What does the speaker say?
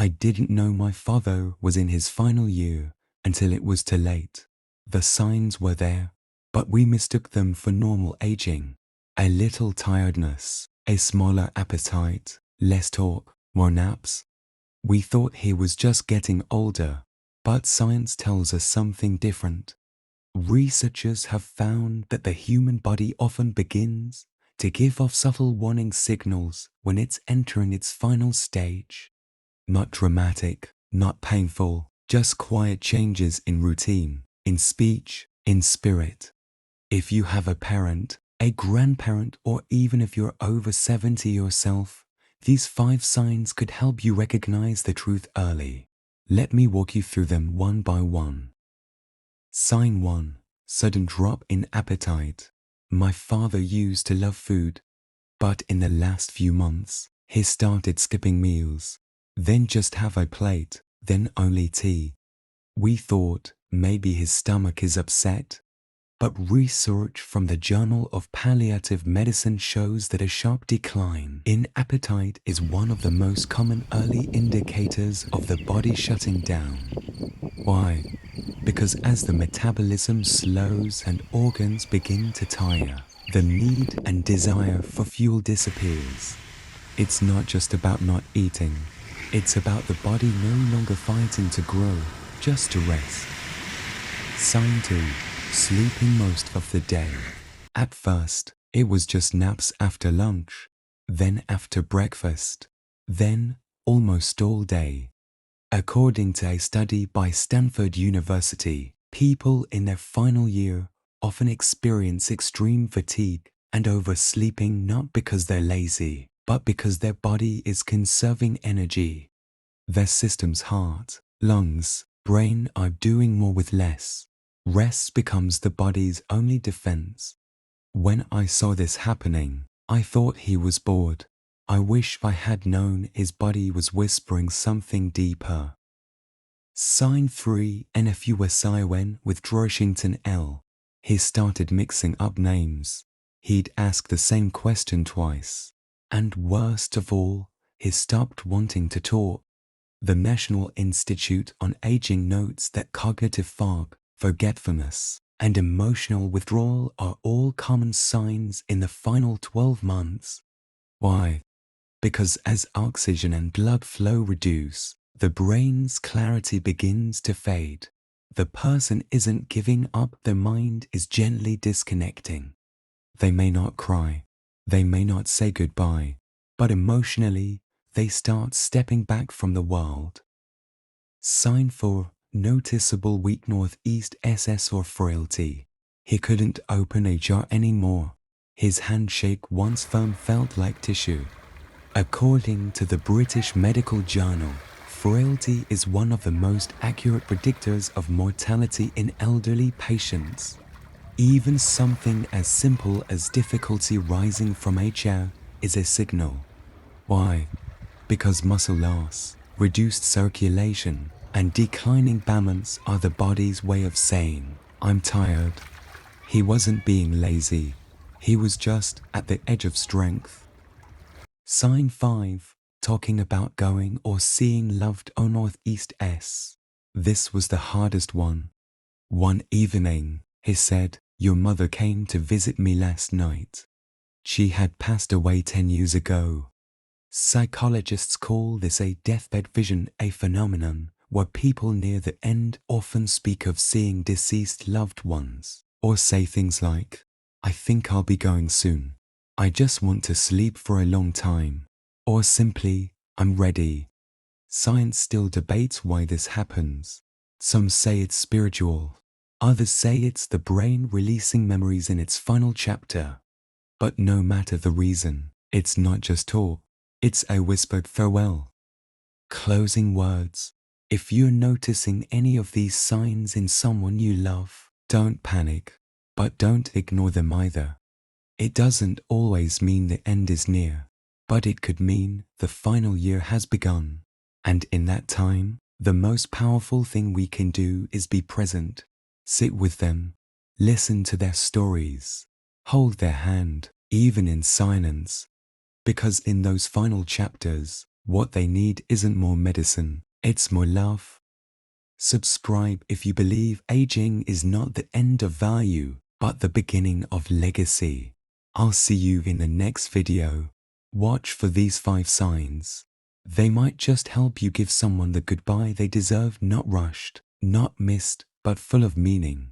I didn't know my father was in his final year until it was too late. The signs were there, but we mistook them for normal aging. A little tiredness, a smaller appetite, less talk, more naps. We thought he was just getting older, but science tells us something different. Researchers have found that the human body often begins to give off subtle warning signals when it's entering its final stage. Not dramatic, not painful, just quiet changes in routine, in speech, in spirit. If you have a parent, a grandparent, or even if you're over 70 yourself, these 5 signs could help you recognize the truth early. Let me walk you through them one by one. Sign 1. Sudden drop in appetite. My father used to love food, but in the last few months, he started skipping meals, then just have a plate, then only tea. We thought maybe his stomach is upset, but research from the Journal of Palliative Medicine shows that a sharp decline in appetite is one of the most common early indicators of the body shutting down. Why? Because as the metabolism slows and organs begin to tire, the need and desire for fuel disappears. It's not just about not eating, it's about the body no longer fighting to grow, just to rest. Sign 2. Sleeping most of the day. At first, it was just naps after lunch, then after breakfast, then almost all day. According to a study by Stanford University, people in their final year often experience extreme fatigue and oversleeping not because they're lazy, but because their body is conserving energy. Their system's heart, lungs, brain are doing more with less. Rest becomes the body's only defense. When I saw this happening, I thought he was bored. I wish I had known his body was whispering something deeper. Sign 3. NFUSI. When with Washington L. He started mixing up names. He'd ask the same question twice. And worst of all, he stopped wanting to talk. The National Institute on Aging notes that cognitive fog, forgetfulness, and emotional withdrawal are all common signs in the final 12 months. Why? Because as oxygen and blood flow reduce, the brain's clarity begins to fade. The person isn't giving up, their mind is gently disconnecting. They may not cry, they may not say goodbye, but emotionally, they start stepping back from the world. Sign 4. Noticeable weak northeast SS or frailty. He couldn't open a jar anymore. His handshake, once firm, felt like tissue. According to the British Medical Journal, frailty is one of the most accurate predictors of mortality in elderly patients. Even something as simple as difficulty rising from a chair is a signal. Why? Because muscle loss, reduced circulation, and declining balance are the body's way of saying, I'm tired. He wasn't being lazy. He was just at the edge of strength. Sign 5. Talking about going or seeing loved on Northeast S. This was the hardest one. One evening, he said, your mother came to visit me last night. She had passed away 10 years ago. Psychologists call this a deathbed vision, a phenomenon where people near the end often speak of seeing deceased loved ones, or say things like, I think I'll be going soon. I just want to sleep for a long time. Or simply, I'm ready. Science still debates why this happens. Some say it's spiritual. Others say it's the brain releasing memories in its final chapter. But no matter the reason, it's not just talk. It's a whispered farewell. Closing words. If you're noticing any of these signs in someone you love, don't panic, but don't ignore them either. It doesn't always mean the end is near, but it could mean the final year has begun. And in that time, the most powerful thing we can do is be present, sit with them, listen to their stories, hold their hand, even in silence. Because in those final chapters, What they need isn't more medicine, it's more love. Subscribe if you believe aging is not the end of value, but the beginning of legacy. I'll see you in the next video. Watch for these 5 signs. They might just help you give someone the goodbye they deserve, not rushed, not missed, but full of meaning.